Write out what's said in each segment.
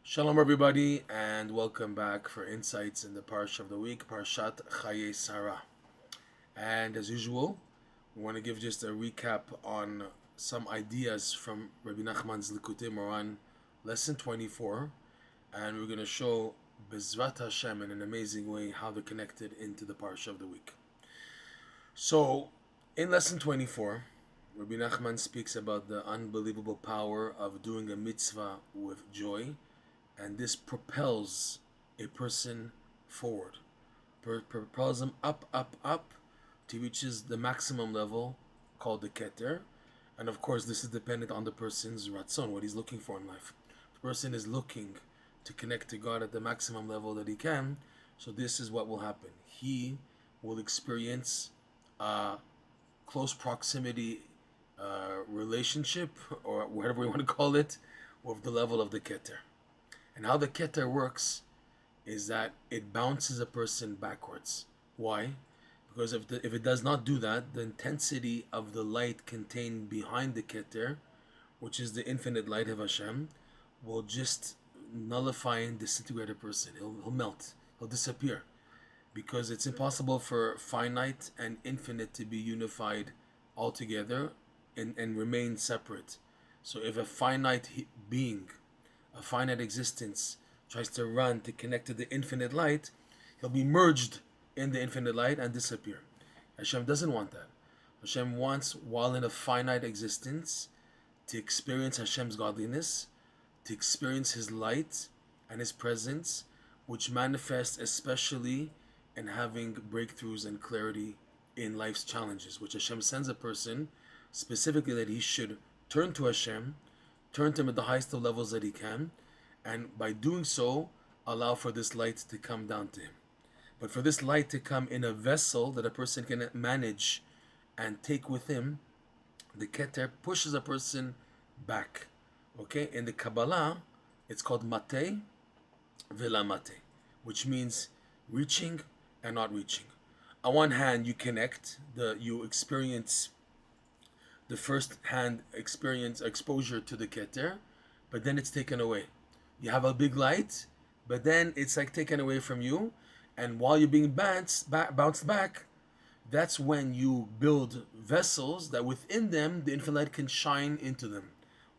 Shalom everybody and welcome back for insights in the Parsha of the week, Parshat Chayei Sarah. And as usual, we want to give just a recap on some ideas from Rebbe Nachman's Likutey Moharan, lesson 24, and we're going to show Bezrat Hashem in an amazing way how they're connected into the Parsha of the week. So, in lesson 24, Rebbe Nachman speaks about the unbelievable power of doing a mitzvah with joy, and this propels a person forward, propels them up to reaches the maximum level called the Keter. And of course, this is dependent on the person's ratzon, what he's looking for in life. The person is looking to connect to God at the maximum level that he can, so this is what will happen. He will experience a close proximity relationship, or whatever we want to call it, with the level of the Keter. And how the Keter works is that it bounces a person backwards. Why? Because if it does not do that, the intensity of the light contained behind the Keter, which is the infinite light of Hashem, will just nullify and disintegrate a person. He'll melt. He'll disappear. Because it's impossible for finite and infinite to be unified altogether and remain separate. So if a finite being, a finite existence, tries to run to connect to the infinite light, he'll be merged in the infinite light and disappear. Hashem doesn't want that. Hashem wants, while in a finite existence, to experience Hashem's godliness, to experience His light and His presence, which manifests especially in having breakthroughs and clarity in life's challenges, which Hashem sends a person specifically that he should turn to Hashem, turn to Him at the highest of levels that he can, and by doing so, allow for this light to come down to him. But for this light to come in a vessel that a person can manage and take with him, the Keter pushes a person back. Okay, in the Kabbalah, it's called mate vela mate, which means reaching and not reaching. On one hand, you connect, you experience the first-hand exposure to the Keter, but then it's taken away. You have a big light, but then it's like taken away from you, and while you're being bounced back, that's when you build vessels that within them the infinite light can shine into them.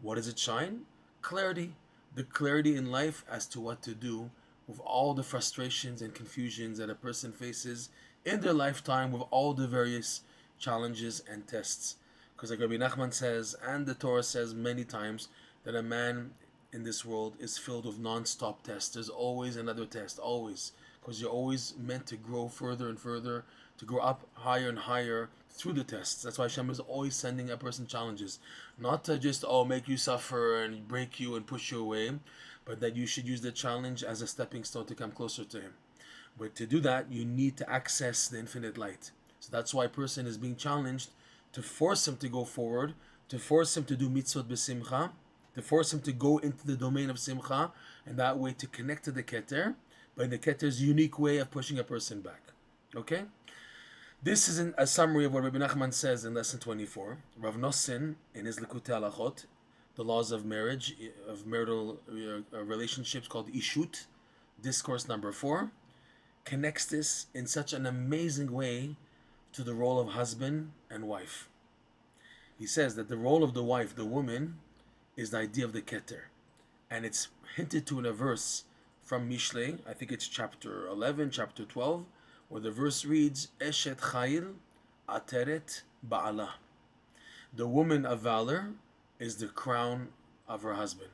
What does it shine? Clarity. The clarity in life as to what to do with all the frustrations and confusions that a person faces in their lifetime, with all the various challenges and tests. Because like Rebbe Nachman says, and the Torah says many times, that a man in this world is filled with non-stop tests. There's always another test, always. Because you're always meant to grow further and further, to grow up higher and higher through the tests. That's why Hashem is always sending a person challenges. Not to just, make you suffer and break you and push you away, but that you should use the challenge as a stepping stone to come closer to Him. But to do that, you need to access the infinite light. So that's why a person is being challenged to force him to go forward, to force him to do mitzvot b'simcha, to force him to go into the domain of simcha, and that way to connect to the Keter, but in the Keter's unique way of pushing a person back. Okay? This is a summary of what Rebbe Nachman says in lesson 24. Rav Nosson, in his Likutey Halachot, the laws of marriage, of marital relationships, called Ishut, discourse number 4, connects this in such an amazing way to the role of husband and wife. He says that the role of the wife, the woman, is the idea of the Keter. And it's hinted to in a verse from Mishlei, I think it's chapter 11, chapter 12, where the verse reads, Eshet Chayil Ateret Ba'alah. The woman of valor is the crown of her husband.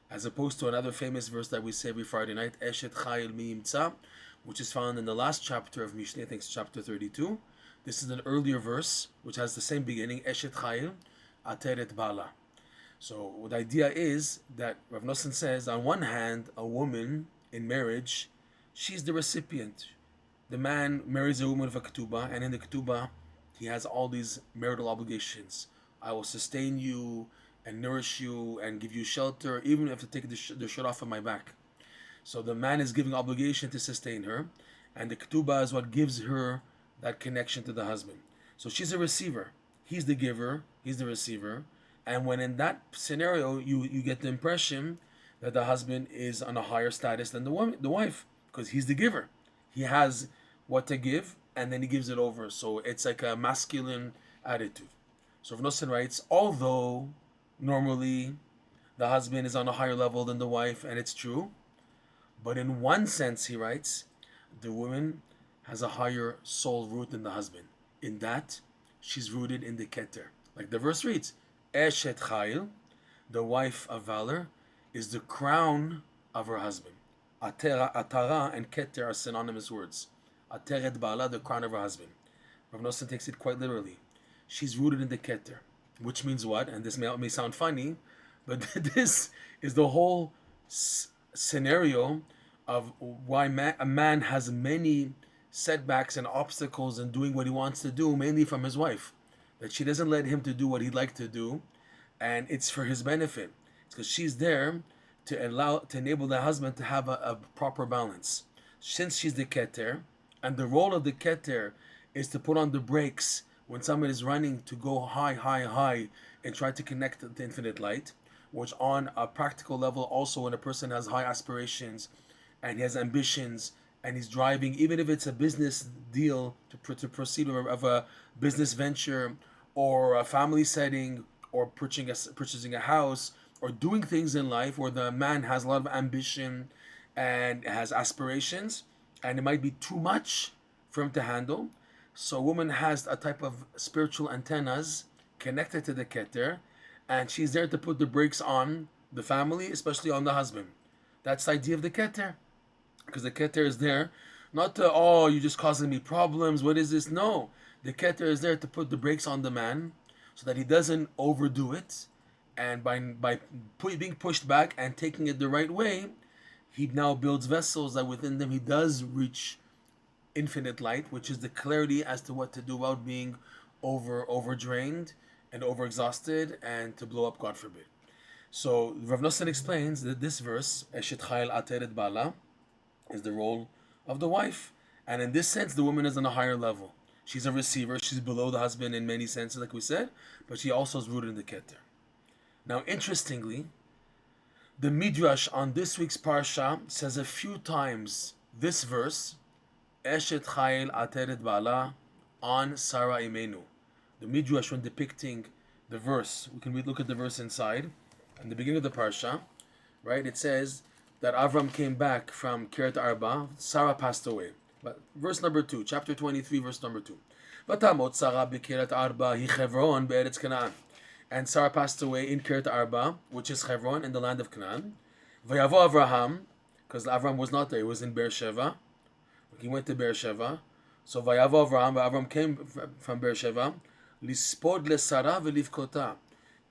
As opposed to another famous verse that we say every Friday night, Eshet Chayil Mi Yimtza, which is found in the last chapter of Mishlei, I think it's chapter 32. This is an earlier verse, which has the same beginning, Eshet Chayil Ateret Ba'alah. So the idea is that Rav Nosson says, on one hand, a woman in marriage, she's the recipient. The man marries a woman of a ketubah, and in the ketubah, he has all these marital obligations. I will sustain you and nourish you and give you shelter, even if I have to take the shirt off of my back. So the man is giving obligation to sustain her, and the ketubah is what gives her that connection to the husband. So she's a receiver. He's the giver, he's the receiver. And when in that scenario, you get the impression that the husband is on a higher status than the wife, because he's the giver. He has what to give, and then he gives it over. So it's like a masculine attitude. So Rav Nosson writes, although normally the husband is on a higher level than the wife, and it's true, but in one sense, he writes, the woman has a higher soul root than the husband. In that, she's rooted in the Keter. Like the verse reads, Eshet Chayil, the wife of valor, is the crown of her husband. Atara and Keter are synonymous words. Ateret Ba'alah, the crown of her husband. Rav Nosson takes it quite literally. She's rooted in the Keter, which means what? And this may sound funny, but this is the whole scenario of why a man has many setbacks and obstacles in doing what he wants to do, mainly from his wife. That she doesn't let him to do what he'd like to do, and it's for his benefit. It's because she's there to enable the husband to have a proper balance. Since she's the Keter, and the role of the Keter is to put on the brakes when someone is running to go high, and try to connect to the infinite light, which on a practical level also when a person has high aspirations and he has ambitions and he's driving, even if it's a business deal to proceed of a business venture or a family setting or purchasing a house or doing things in life where the man has a lot of ambition and has aspirations and it might be too much for him to handle. So a woman has a type of spiritual antennas connected to the Keter, and she's there to put the brakes on the family, especially on the husband. That's the idea of the Keter. Because the Keter is there not to, oh, you're just causing me problems, what is this? No. The Keter is there to put the brakes on the man so that he doesn't overdo it. And by being pushed back and taking it the right way, he now builds vessels that within them he does reach infinite light, which is the clarity as to what to do without being overdrained and overexhausted and to blow up, God forbid. So Rav Nosson explains that this verse, Eshet Chayil Ateret Ba'alah, is the role of the wife. And in this sense, the woman is on a higher level. She's a receiver. She's below the husband in many senses, like we said, but she also is rooted in the Keter. Now, interestingly, the Midrash on this week's Parshah says a few times this verse, Eshet Chayil Ateret Ba'alah, on Sarah Imenu. The Midrash, when depicting the verse, we can look at the verse inside. In the beginning of the Parsha, right, it says that Avram came back from Kiryat Arba, Sarah passed away. But verse number 2, chapter 23, verse number 2. Vatamot Sarah b'Kiryat Arba hi Chevron be'eretz Canaan. And Sarah passed away in Kiryat Arba, which is Chevron, in the land of Canaan. Vayavo Avraham, because Avram was not there, he was in Beersheba. He went to Beersheba. So Vayavo Avraham came from Beersheba, lispod leSarah ve'livkota,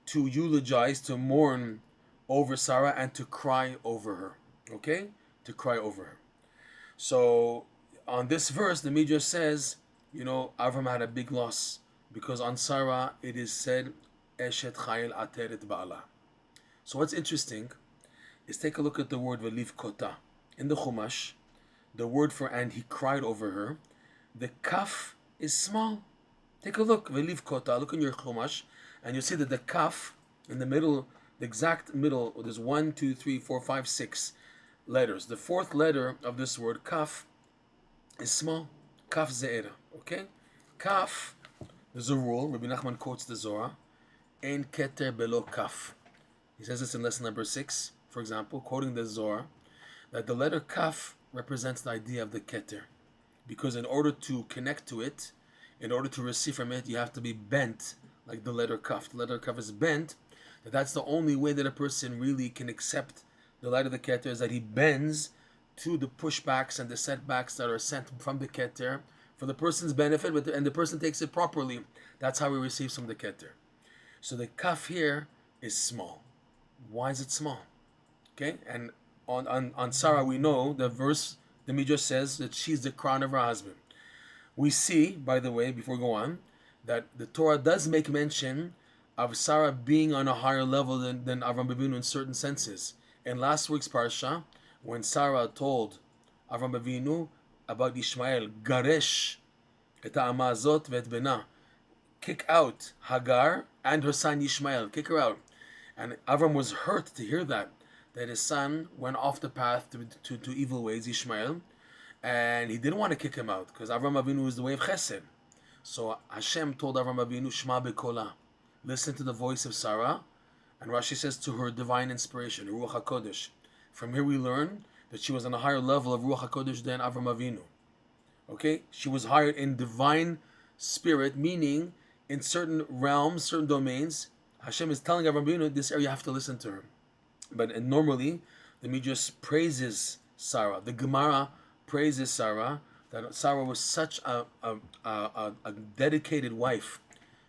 to eulogize, to mourn over Sarah and to cry over her. Okay? To cry over her. So on this verse, the Midrash says, Avraham had a big loss because on Sarah it is said, Eshet Chayil Ateret Ba'alah. So what's interesting is take a look at the word ve'livkota. In the Chumash, the word for and he cried over her, the kaf is small. Take a look, ve'livkota. Look in your Chumash, and you'll see that the kaf in the middle, the exact middle, there's 1, 2, 3, 4, 5, 6 letters. The fourth letter of this word, kaf, is small. Kaf ze'era. Okay? Kaf, there's a rule. Rebbe Nachman quotes the Zohar. Ein keter belo kaf. He says this in lesson number 6, for example, quoting the Zohar, that the letter kaf represents the idea of the keter. Because in order to connect to it, in order to receive from it, you have to be bent like the letter kaf. The letter kaf is bent. That's the only way that a person really can accept the light of the Keter, is that he bends to the pushbacks and the setbacks that are sent from the Keter for the person's benefit, and the person takes it properly. That's how he receives from the Keter. So the kaf here is small. Why is it small? Okay, and on Sarah we know the verse, the Midrash says that she's the crown of her husband. We see, by the way, before we go on, that the Torah does make mention of Sarah being on a higher level than Avraham Avinu in certain senses. In last week's Parsha, when Sarah told Avraham Avinu about Ishmael, Garesh et ha'amazot ve'et bena, kick out Hagar and her son Ishmael, kick her out. And Avram was hurt to hear that that his son went off the path to evil ways, Ishmael, and he didn't want to kick him out because Avraham Avinu is the way of Chesed. So Hashem told Avraham Avinu, Shema bekola, listen to the voice of Sarah, and Rashi says to her divine inspiration, Ruach HaKodesh. From here we learn that she was on a higher level of Ruach HaKodesh than Avraham Avinu. Okay, she was higher in divine spirit, meaning in certain realms, certain domains, Hashem is telling Avraham Avinu, this area you have to listen to her. But normally, the Midrash praises Sarah. The Gemara praises Sarah, that Sarah was such a dedicated wife.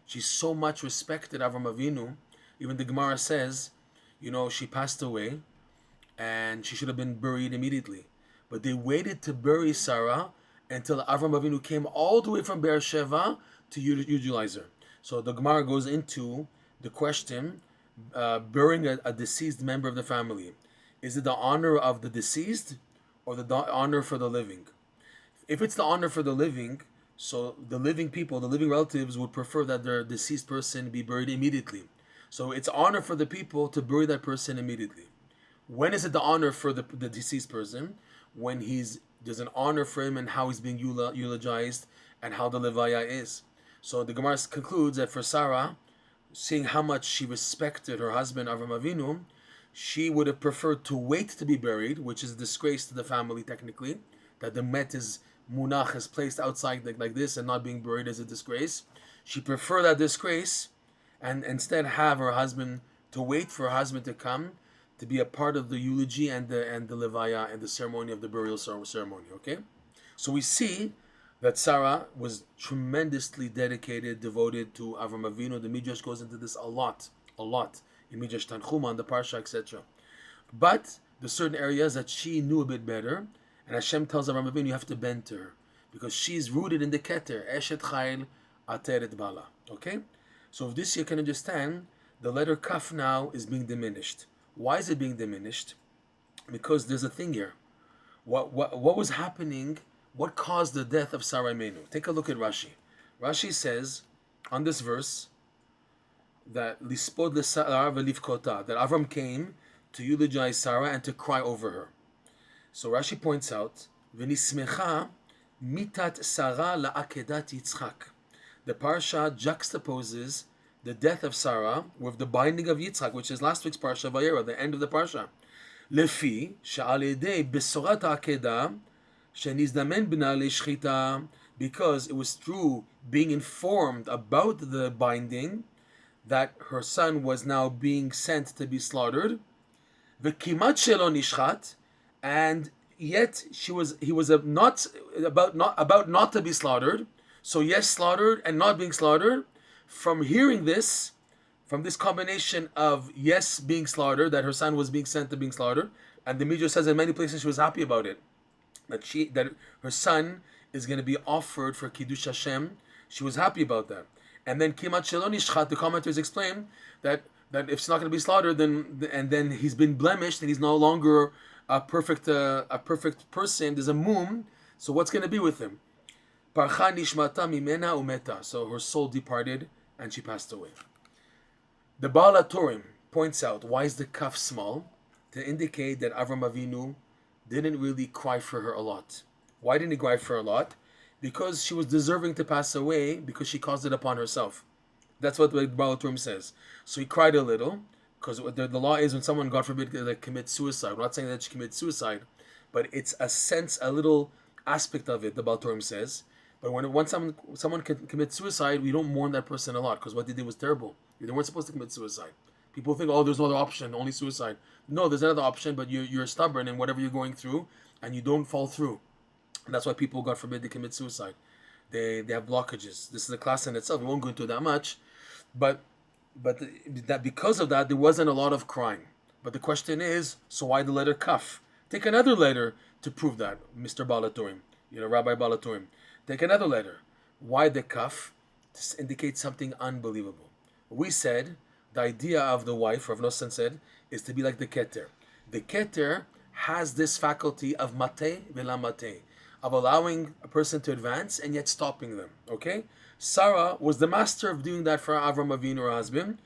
She so much respected Avraham Avinu. Even the Gemara says, she passed away and she should have been buried immediately. But they waited to bury Sarah until Avraham Avinu came all the way from Beersheba to utilize her. So the Gemara goes into the question, burying a deceased member of the family. Is it the honor of the deceased or the honor for the living? If it's the honor for the living, so the living people, the living relatives would prefer that their deceased person be buried immediately. So it's honor for the people to bury that person immediately. When is it the honor for the deceased person? When there's an honor for him and how he's being eulogized and how the levaya is. So the Gemara concludes that for Sarah, seeing how much she respected her husband Avraham Avinu, she would have preferred to wait to be buried, which is a disgrace to the family technically, that the met is munach is placed outside like this and not being buried is a disgrace. She preferred that disgrace and instead have her husband, to wait for her husband to come to be a part of the eulogy and the levaya and the ceremony of the burial ceremony. Okay, so we see that Sarah was tremendously dedicated, devoted to Avraham Avinu. The Midrash goes into this a lot in Midrash Tanchuma, on the Parshah, etc. But there's certain areas that she knew a bit better, and Hashem tells Avraham Avinu, you have to bend to her, because she's rooted in the Keter, Eshet Chayil Ateret Ba'alah. Okay? So with this you can understand, the letter Kaf now is being diminished. Why is it being diminished? Because there's a thing here. What was happening? What caused the death of Sarah Imenu? Take a look at Rashi. Rashi says on this verse that lispod leSarah velivkota, that Avram came to eulogize Sarah and to cry over her. So Rashi points out, v'nismecha mitat Sarah la'akedat Yitzchak. The Parshah juxtaposes the death of Sarah with the binding of Yitzchak, which is last week's Parsha Vayera, the end of the Parsha. Lefi she'al yedei besorat Akedah shenizdamen b'na le'shchita, because it was through being informed about the binding that her son was now being sent to be slaughtered. V'kimat shelo nishchat, and yet he was not to be slaughtered. So yes, slaughtered and not being slaughtered. From hearing this, from this combination of yes being slaughtered, that her son was being sent to being slaughtered, and the Midrash says in many places she was happy about it, that her son is going to be offered for Kiddush Hashem. She was happy about that. And then Kimat Shelo Nishchat, the commenters explain that if it's not going to be slaughtered, then he's been blemished and he's no longer a perfect person. There's a mum. So what's going to be with him? Parcha nishmata mimena umeta. So her soul departed and she passed away. The Baal HaTurim points out, why is the kaf small? To indicate that Avraham Avinu didn't really cry for her a lot. Why didn't he cry for her a lot? Because she was deserving to pass away, because she caused it upon herself. That's what the Baal HaTurim says. So he cried a little, because the law is when someone, God forbid, commits suicide. We're not saying that she committed suicide, but it's a little aspect of it, the Baal HaTurim says. But when someone can commit suicide, we don't mourn that person a lot, because what they did was terrible. They weren't supposed to commit suicide. People think, there's no other option, only suicide. No, there's another option, but you're stubborn in whatever you're going through, and you don't fall through. And that's why people, God forbid, they commit suicide. They have blockages. This is a class in itself. We won't go into that much, but that because of that, there wasn't a lot of crying. But the question is, so why the letter Kaf? Take another letter to prove that, Mr. Baal HaTurim, Rabbi Baal HaTurim. Take another letter. Why the Kaf? This indicates something unbelievable. We said, the idea of the wife, Rav Nosson said, is to be like the Keter. The Keter has this faculty of mate vela mate, of allowing a person to advance and yet stopping them. Okay? Sarah was the master of doing that for Avraham Avinu, her husband.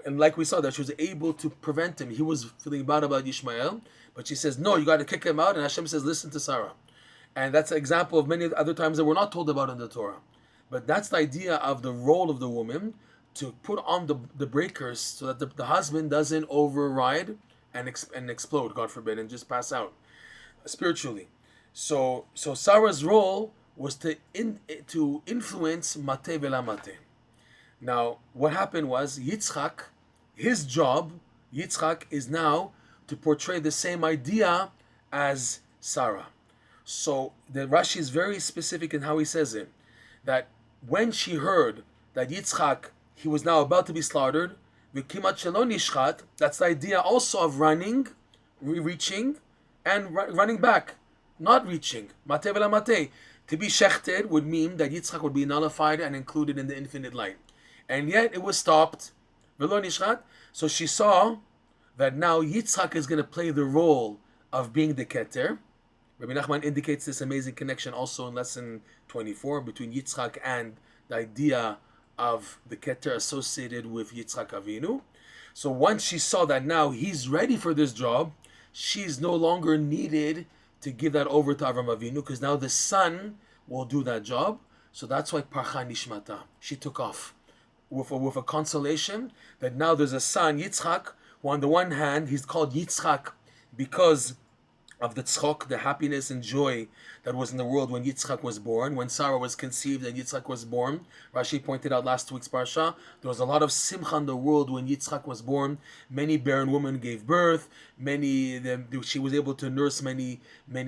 And like we saw, that she was able to prevent him. He was feeling bad about Ishmael, but she says, no, you got to kick him out. And Hashem says, listen to Sarah. And that's an example of many other times that we're not told about in the Torah. But that's the idea of the role of the woman, to put on the breakers so that the husband doesn't override and explode, God forbid, and just pass out spiritually. So Sarah's role was to influence mate vela mate. Now, what happened was Yitzchak, his job, Yitzchak is now to portray the same idea as Sarah. So the Rashi is very specific in how he says it, that when she heard that Yitzchak, he was now about to be slaughtered, v'kimat shelo nishchat, that's the idea also of running, reaching, and running back, not reaching. Mate vela mate. To be shechted would mean that Yitzchak would be nullified and included in the infinite light. And yet it was stopped. V'lo nishchat. So she saw that now Yitzchak is going to play the role of being the Keter. Rebbe Nachman indicates this amazing connection also in lesson 24 between Yitzchak and the idea of the Keter associated with Yitzchak Avinu. So once she saw that now he's ready for this job, she's no longer needed to give that over to Avraham Avinu, because now the son will do that job. So that's why Parcha Nishmata, she took off with a consolation that now there's a son, Yitzchak, who on the one hand, he's called Yitzchak because of the tzchok, the happiness and joy that was in the world when Yitzchak was born, when Sarah was conceived and Yitzchak was born. Rashi pointed out last week's Parshah, there was a lot of simcha in the world when Yitzchak was born. Many barren women gave birth, she was able to nurse many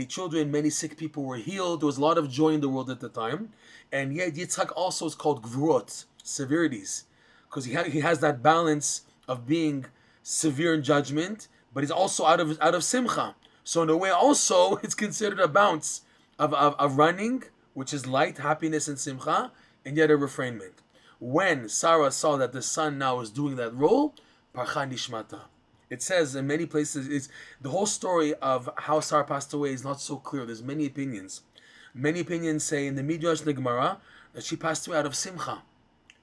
children, many sick people were healed. There was a lot of joy in the world at the time. And yet Yitzchak also is called gvurot, severities, because he has that balance of being severe in judgment, but he's also out of simcha. So in a way also, it's considered a bounce of running, which is light, happiness, and simcha, and yet a refrainment. When Sarah saw that the son now is doing that role, parcha nishmata. It says in many places, the whole story of how Sarah passed away is not so clear. There's many opinions. Many opinions say in the Midrash Gemara that she passed away out of simcha.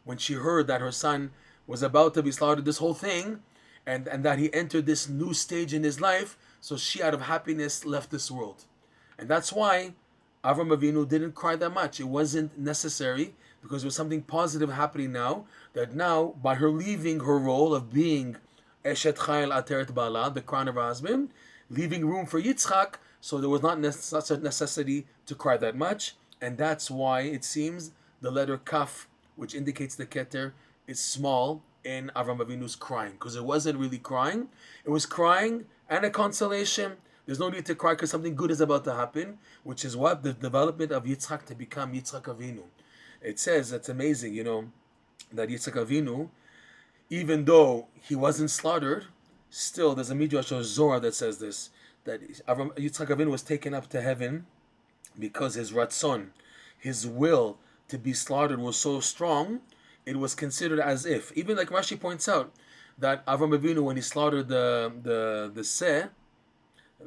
When she heard that her son was about to be slaughtered, this whole thing, and that he entered this new stage in his life, so she, out of happiness, left this world. And that's why Avraham Avinu didn't cry that much. It wasn't necessary, because there was something positive happening now, that now, by her leaving her role of being Eshet Chayil Ateret Ba'alah, the crown of her husband, leaving room for Yitzchak, so there was not such a necessity to cry that much. And that's why it seems the letter Kaf, which indicates the Keter, is small in Avraham Avinu's crying, because it wasn't really crying. It was crying and a consolation. There's no need to cry because something good is about to happen, which is what? The development of Yitzchak to become Yitzchak Avinu. It says, it's amazing, that Yitzchak Avinu, even though he wasn't slaughtered, still there's a Midrash or Zohar that says this, that Yitzchak Avinu was taken up to heaven because his ratzon, his will to be slaughtered was so strong, it was considered as if, even like Rashi points out, that Avraham Avinu, when he slaughtered the seh,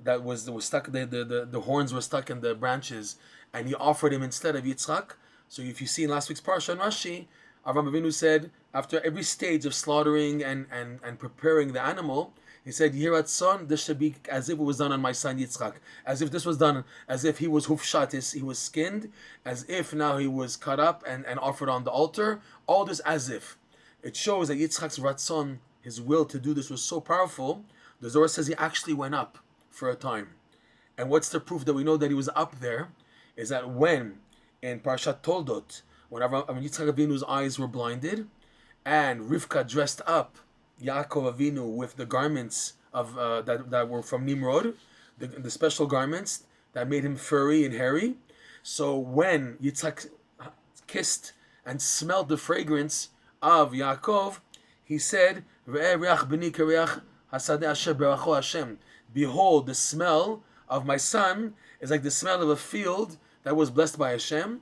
that was stuck, the horns were stuck in the branches, and he offered him instead of Yitzchak. So if you see in last week's Parsha and Rashi, Avraham Avinu said, after every stage of slaughtering and preparing the animal, he said, Yirat son, this should be as if it was done on my son Yitzchak. As if this was done, as if he was hufshat, he was skinned, as if now he was cut up and offered on the altar. All this as if. It shows that Yitzchak's ratzon, his will to do this, was so powerful. The Zohar says he actually went up for a time. And what's the proof that we know that he was up there? Is that when, in Parshat Toldot, when Yitzchak Avinu's eyes were blinded, and Rivka dressed up Yaakov Avinu with the garments of that were from Nimrod, the special garments that made him furry and hairy. So when Yitzchak kissed and smelled the fragrance of Yaakov, he said, behold, the smell of my son is like the smell of a field that was blessed by Hashem.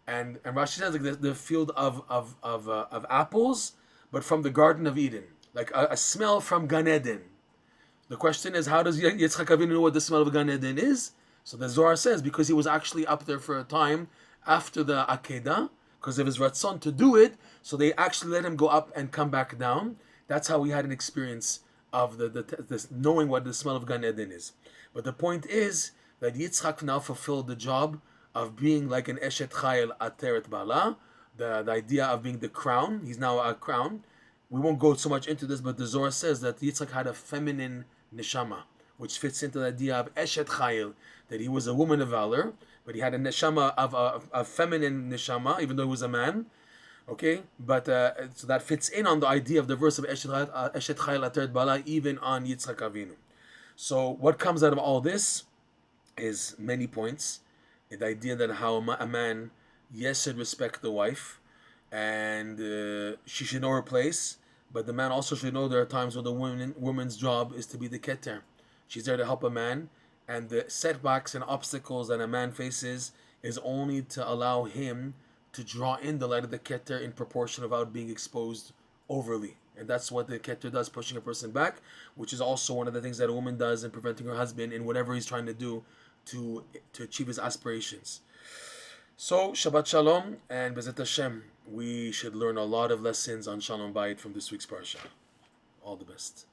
And Rashi says like the field of apples, but from the Garden of Eden, like a smell from Gan Eden. The question is, how does Yitzchak Avinu know what the smell of Gan Eden is? So the Zohar says, because he was actually up there for a time after the Akedah, because of his ratzon to do it, so they actually let him go up and come back down That's how we had an experience of this knowing what the smell of Gan Eden is. But the point is that Yitzchak now fulfilled the job of being like an Eshet Chayil Ateret Ba'alah, the idea of being the crown. He's now a crown. We won't go so much into this, but the Zohar says that Yitzchak had a feminine neshama, which fits into the idea of Eshet Chayil, that he was a woman of valor, but he had a neshama of a feminine neshama, even though he was a man. Okay, but so that fits in on the idea of the verse of Eshet Chayil Ateret Ba'alah, even on Yitzchak Avinu. So what comes out of all this is many points. The idea that how a man, yes, should respect the wife, and she should know her place, but the man also should know there are times when the woman's job is to be the Keter. She's there to help a man, and the setbacks and obstacles that a man faces is only to allow him to draw in the light of the Keter in proportion without being exposed overly. And that's what the Keter does, pushing a person back, which is also one of the things that a woman does in preventing her husband in whatever he's trying to do to achieve his aspirations. So, Shabbat Shalom, and Bezat Hashem, we should learn a lot of lessons on Shalom Bayit from this week's Parsha. All the best.